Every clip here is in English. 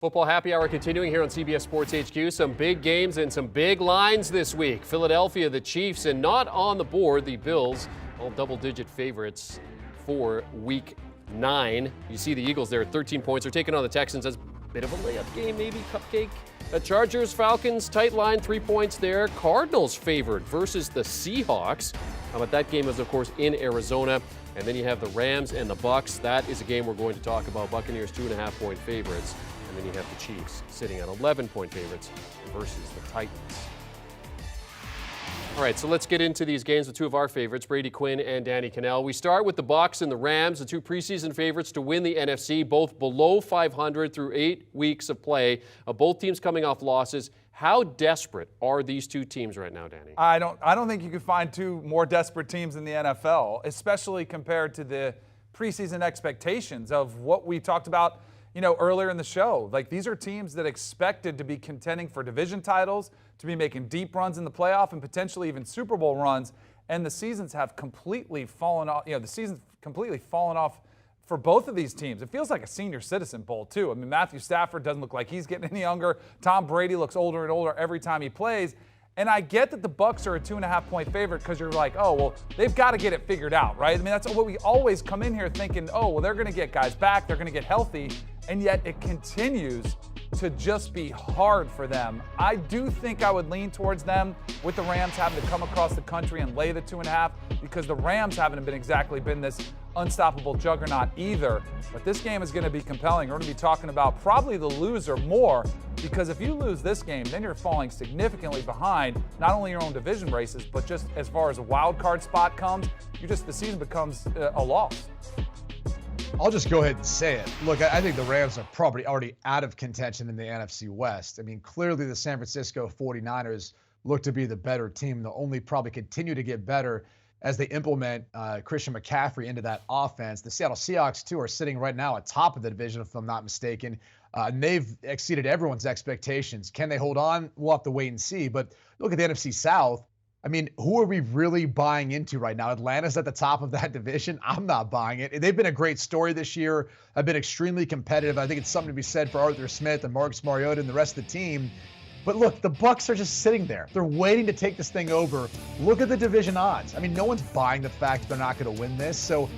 Football happy hour continuing here on CBS Sports HQ. Some big games and some big lines this week. Philadelphia, the Chiefs, and not on the board, the Bills, all double-digit favorites for Week 9. You see the Eagles there, 13 points. They're taking on the Texans. That's a bit of a layup game, maybe, cupcake. Chargers, Falcons, tight line, 3 points there. Cardinals favored versus the Seahawks. But that game is, of course, in Arizona. And then you have the Rams and the Bucs. That is a game we're going to talk about. Buccaneers 2.5-point favorites. And then you have the Chiefs sitting at 11-point favorites versus the Titans. All right, so let's get into these games with two of our favorites, Brady Quinn and Danny Kanell. We start with the Bucs and the Rams, the two preseason favorites to win the NFC, both below 500 through 8 weeks of play. Both teams coming off losses. How desperate are these two teams right now, Danny? I don't think you could find two more desperate teams in the NFL, especially compared to the preseason expectations of what we talked about, earlier in the show. Like, these are teams that expected to be contending for division titles, to be making deep runs in the playoff and potentially even Super Bowl runs, and the seasons have completely fallen off. The season's completely fallen off for both of these teams. It feels like a senior citizen bowl, too. I mean, Matthew Stafford doesn't look like he's getting any younger. Tom Brady looks older and older every time he plays. And I get that the Bucs are a 2.5-point favorite because you're like, oh, well, they've got to get it figured out, right? I mean, that's what we always come in here thinking, oh, well, they're going to get guys back, they're going to get healthy, and yet it continues to just be hard for them. I do think I would lean towards them with the Rams having to come across the country and lay the 2.5 because the Rams haven't been this unstoppable juggernaut either. But this game is going to be compelling. We're going to be talking about probably the loser more because if you lose this game, then you're falling significantly behind not only your own division races, but just as far as a wild card spot comes, the season becomes a loss. I'll just go ahead and say it. Look, I think the Rams are probably already out of contention in the NFC West. I mean, clearly the San Francisco 49ers look to be the better team. They'll only probably continue to get better as they implement Christian McCaffrey into that offense. The Seattle Seahawks, too, are sitting right now at top of the division, if I'm not mistaken. And they've exceeded everyone's expectations. Can they hold on? We'll have to wait and see. But look at the NFC South. I mean, who are we really buying into right now? Atlanta's at the top of that division. I'm not buying it. They've been a great story this year. Have been extremely competitive. I think it's something to be said for Arthur Smith and Marcus Mariota and the rest of the team. But look, the Bucs are just sitting there. They're waiting to take this thing over. Look at the division odds. I mean, no one's buying the fact that they're not going to win this. So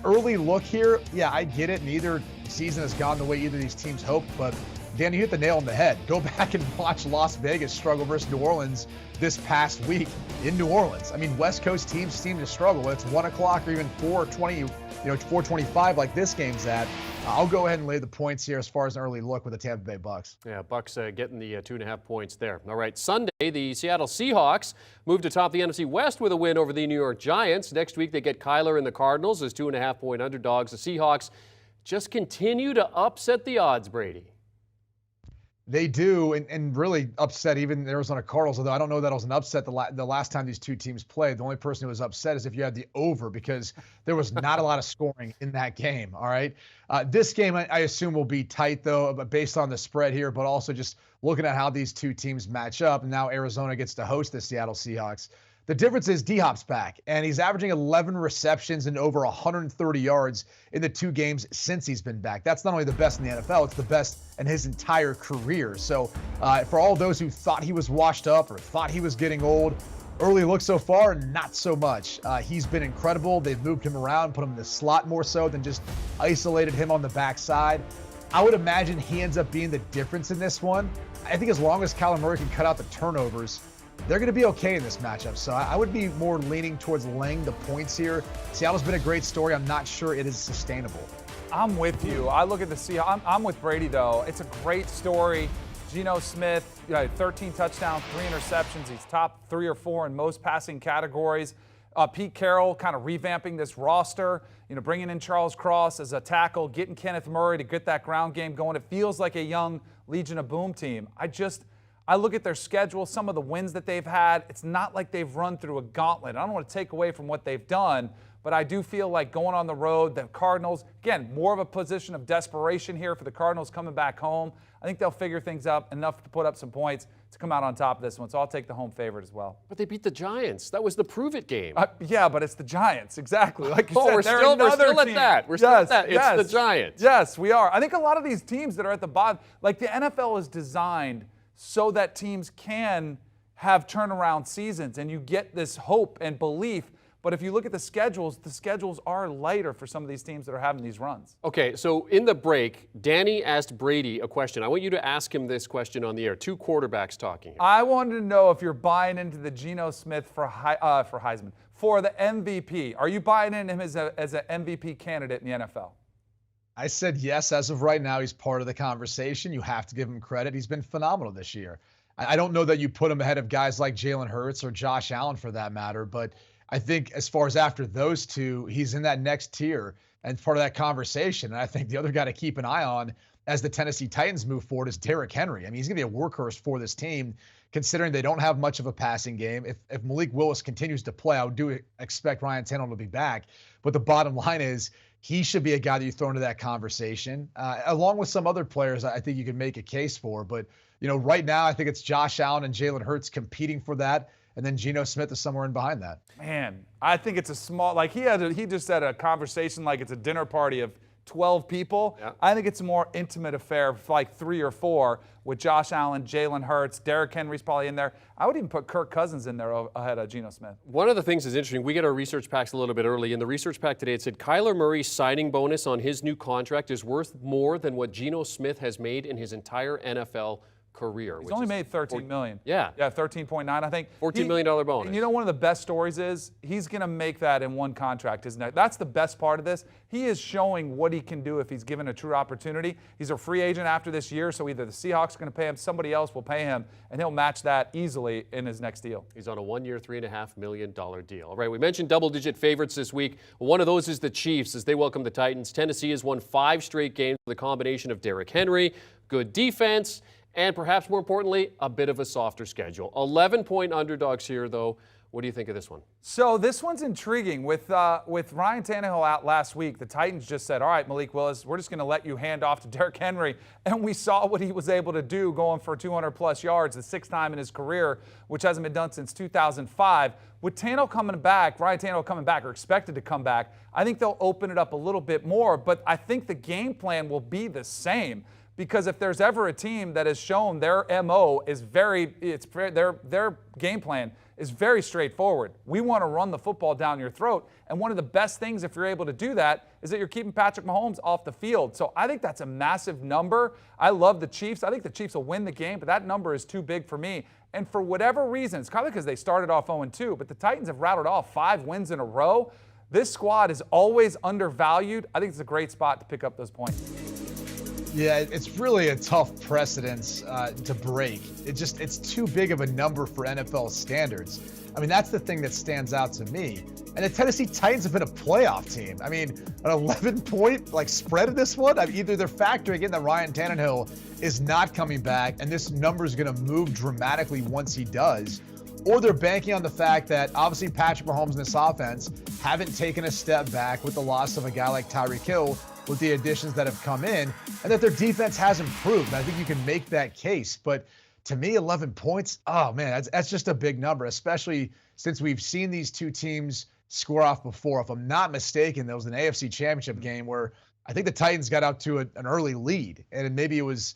early look here, yeah, I get it. Neither season has gone the way either of these teams hoped. But Dan, you hit the nail on the head. Go back and watch Las Vegas struggle versus New Orleans this past week in New Orleans. I mean, West Coast teams seem to struggle. Whether it's 1 o'clock or even 4:20, 4:25 like this game's at. I'll go ahead and lay the points here as far as an early look with the Tampa Bay Bucs. Yeah, Bucs getting the 2.5 points there. All right, Sunday, the Seattle Seahawks moved atop the NFC West with a win over the New York Giants. Next week, they get Kyler and the Cardinals as 2.5-point underdogs. The Seahawks just continue to upset the odds, Brady. They do, and really upset even the Arizona Cardinals, although I don't know that it was an upset the last time these two teams played. The only person who was upset is if you had the over because there was not a lot of scoring in that game, all right? This game, I assume, will be tight, though, but based on the spread here, but also just looking at how these two teams match up. And now Arizona gets to host the Seattle Seahawks. The difference is D-Hop's back, and he's averaging 11 receptions and over 130 yards in the 2 games since he's been back. That's not only the best in the NFL, it's the best in his entire career. So for all those who thought he was washed up or thought he was getting old, early look so far, not so much. He's been incredible. They've moved him around, put him in the slot more so than just isolated him on the backside. I would imagine he ends up being the difference in this one. I think as long as Kyler Murray can cut out the turnovers, they're going to be okay in this matchup. So I would be more leaning towards laying the points here. Seattle's been a great story. I'm not sure it is sustainable. I'm with you. I look at the Seahawks. I'm with Brady, though. It's a great story. Geno Smith, 13 touchdowns, 3 interceptions. He's top 3 or 4 in most passing categories. Pete Carroll kind of revamping this roster, bringing in Charles Cross as a tackle, getting Kenneth Murray to get that ground game going. It feels like a young Legion of Boom team. I look at their schedule, some of the wins that they've had. It's not like they've run through a gauntlet. I don't want to take away from what they've done, But I do feel like going on the road, the Cardinals, again, more of a position of desperation here for the Cardinals coming back home. I think they'll figure things up enough to put up some points to come out on top of this one. So I'll take the home favorite as well. But they beat the Giants. That was the prove-it game. Yeah, but it's the Giants. Exactly. Like you said, we're still at that. We're still at that. It's the Giants. Yes, we are. I think a lot of these teams that are at the bottom, like the NFL is designed so that teams can have turnaround seasons and you get this hope and belief. But if you look at the schedules are lighter for some of these teams that are having these runs. Okay, so in the break, Danny asked Brady a question. I want you to ask him this question on the air. Two quarterbacks talking here. I wanted to know if you're buying into the Geno Smith for Heisman, for the MVP. Are you buying into him as an MVP candidate in the NFL? I said yes. As of right now, he's part of the conversation. You have to give him credit. He's been phenomenal this year. I don't know that you put him ahead of guys like Jalen Hurts or Josh Allen for that matter, but I think as far as after those two, he's in that next tier and part of that conversation. And I think the other guy to keep an eye on as the Tennessee Titans move forward is Derrick Henry. I mean, he's going to be a workhorse for this team, considering they don't have much of a passing game. If Malik Willis continues to play, I do expect Ryan Tannehill to be back. But the bottom line is he should be a guy that you throw into that conversation, along with some other players I think you can make a case for. But, right now I think it's Josh Allen and Jalen Hurts competing for that. And then Geno Smith is somewhere in behind that. Man, I think it's a small, like he just had a conversation like it's a dinner party of 12 people. Yeah. I think it's a more intimate affair of like 3 or 4 with Josh Allen, Jalen Hurts, Derrick Henry's probably in there. I would even put Kirk Cousins in there ahead of Geno Smith. One of the things that's interesting, we get our research packs a little bit early. In the research pack today, it said Kyler Murray's signing bonus on his new contract is worth more than what Geno Smith has made in his entire NFL career. He's only made $13 million. Yeah. Yeah, 13.9, I think. $14 million bonus. And you know, one of the best stories is he's going to make that in one contract, isn't it? That's the best part of this. He is showing what he can do if he's given a true opportunity. He's a free agent after this year, so either the Seahawks are going to pay him, somebody else will pay him, and he'll match that easily in his next deal. He's on a 1-year, $3.5 million deal. All right, we mentioned double-digit favorites this week. One of those is the Chiefs as they welcome the Titans. Tennessee has won 5 straight games with a combination of Derrick Henry, good defense, and perhaps more importantly, a bit of a softer schedule. 11-point underdogs here, though. What do you think of this one? So this one's intriguing. With Ryan Tannehill out last week, the Titans just said, all right, Malik Willis, we're just going to let you hand off to Derrick Henry. And we saw what he was able to do going for 200-plus yards, the 6th time in his career, which hasn't been done since 2005. With Tannehill coming back, Ryan Tannehill coming back, or expected to come back, I think they'll open it up a little bit more. But I think the game plan will be the same. Because if there's ever a team that has shown their MO is their game plan is very straightforward. We want to run the football down your throat. And one of the best things, if you're able to do that, is that you're keeping Patrick Mahomes off the field. So I think that's a massive number. I love the Chiefs. I think the Chiefs will win the game, but that number is too big for me. And for whatever reason, it's probably because they started off 0-2, but the Titans have rattled off 5 wins in a row. This squad is always undervalued. I think it's a great spot to pick up those points. Yeah, it's really a tough precedence to break. It's too big of a number for NFL standards. I mean, that's the thing that stands out to me. And the Tennessee Titans have been a playoff team. I mean, an 11-point spread in this one. I mean, either they're factoring in that Ryan Tannehill is not coming back, and this number is going to move dramatically once he does, or they're banking on the fact that obviously Patrick Mahomes and this offense haven't taken a step back with the loss of a guy like Tyreek Hill, with the additions that have come in, and that their defense has improved. And I think you can make that case. But to me, 11 points, oh man, that's just a big number, especially since we've seen these two teams score off before. If I'm not mistaken, there was an AFC Championship game where I think the Titans got out to an early lead, and maybe it was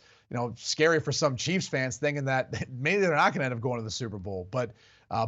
scary for some Chiefs fans thinking that maybe they're not going to end up going to the Super Bowl. But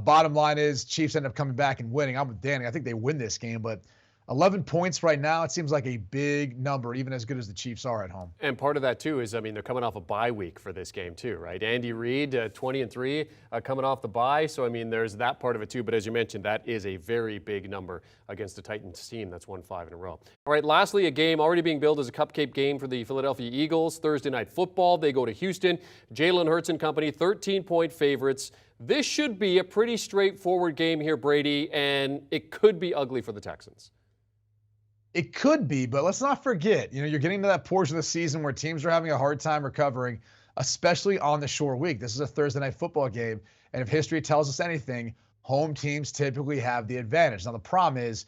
bottom line is Chiefs end up coming back and winning. I'm with Danny. I think they win this game, but 11 points right now, it seems like a big number, even as good as the Chiefs are at home. And part of that, too, is, they're coming off a bye week for this game, too, right? Andy Reid, 20-3, coming off the bye. So, there's that part of it, too. But as you mentioned, that is a very big number against the Titans team that's won 5 in a row. All right, lastly, a game already being billed as a cupcake game for the Philadelphia Eagles. Thursday Night Football, they go to Houston. Jalen Hurts and company, 13-point favorites. This should be a pretty straightforward game here, Brady, and it could be ugly for the Texans. It could be, but let's not forget, you're getting to that portion of the season where teams are having a hard time recovering, especially on the short week. This is a Thursday Night Football game, and if history tells us anything, home teams typically have the advantage. Now, the problem is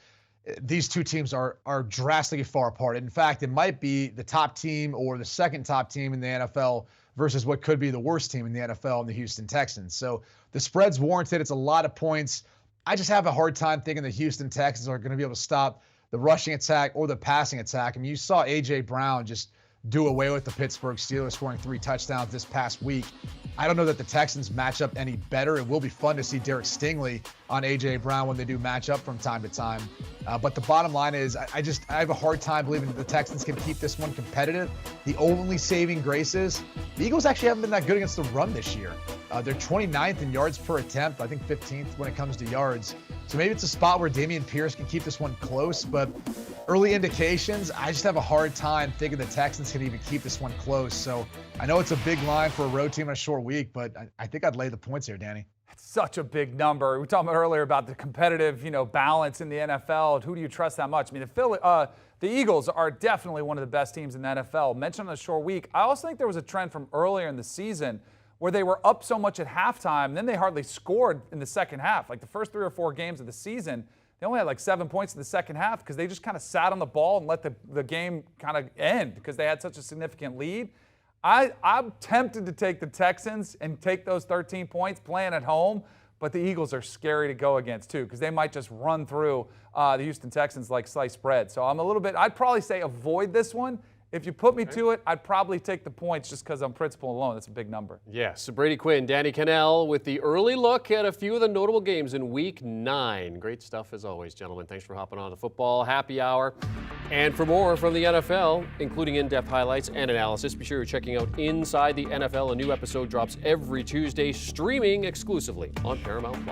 these two teams are drastically far apart. In fact, it might be the top team or the second top team in the NFL versus what could be the worst team in the NFL in the Houston Texans. So the spread's warranted. It's a lot of points. I just have a hard time thinking the Houston Texans are going to be able to stop the rushing attack or the passing attack. I mean, you saw A.J. Brown just do away with the Pittsburgh Steelers, scoring 3 touchdowns this past week. I don't know that the Texans match up any better. It will be fun to see Derek Stingley on A.J. Brown when they do match up from time to time. But the bottom line is I have a hard time believing that the Texans can keep this one competitive. The only saving grace is the Eagles actually haven't been that good against the run this year. They're 29th in yards per attempt, I think 15th when it comes to yards. So maybe it's a spot where Dameon Pierce can keep this one close, but early indications, I just have a hard time thinking the Texans can even keep this one close. So I know it's a big line for a road team in a short week, but I think I'd lay the points here, Danny. It's such a big number. We were talking about earlier about the competitive, balance in the NFL. Who do you trust that much? I mean, the Eagles are definitely one of the best teams in the NFL. Mentioned on a short week. I also think there was a trend from earlier in the season where they were up so much at halftime, and then they hardly scored in the second half. Like the first 3 or 4 games of the season, they only had like 7 points in the second half because they just kind of sat on the ball and let the game kind of end because they had such a significant lead. I'm tempted to take the Texans and take those 13 points playing at home, but the Eagles are scary to go against too because they might just run through the Houston Texans like sliced bread. So I'd probably say avoid this one. If you put me to it, I'd probably take the points just because on principle alone. That's a big number. Yes. So Brady Quinn, Danny Kanell with the early look at a few of the notable games in Week 9. Great stuff as always, gentlemen. Thanks for hopping on the Football Happy Hour. And for more from the NFL, including in-depth highlights and analysis, be sure you're checking out Inside the NFL. A new episode drops every Tuesday, streaming exclusively on Paramount+.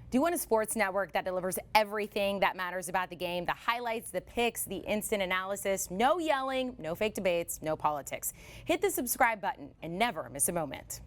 Do you want a sports network that delivers everything that matters about the game? The highlights, the picks, the instant analysis, no yelling, no fake debates, no politics. Hit the subscribe button and never miss a moment.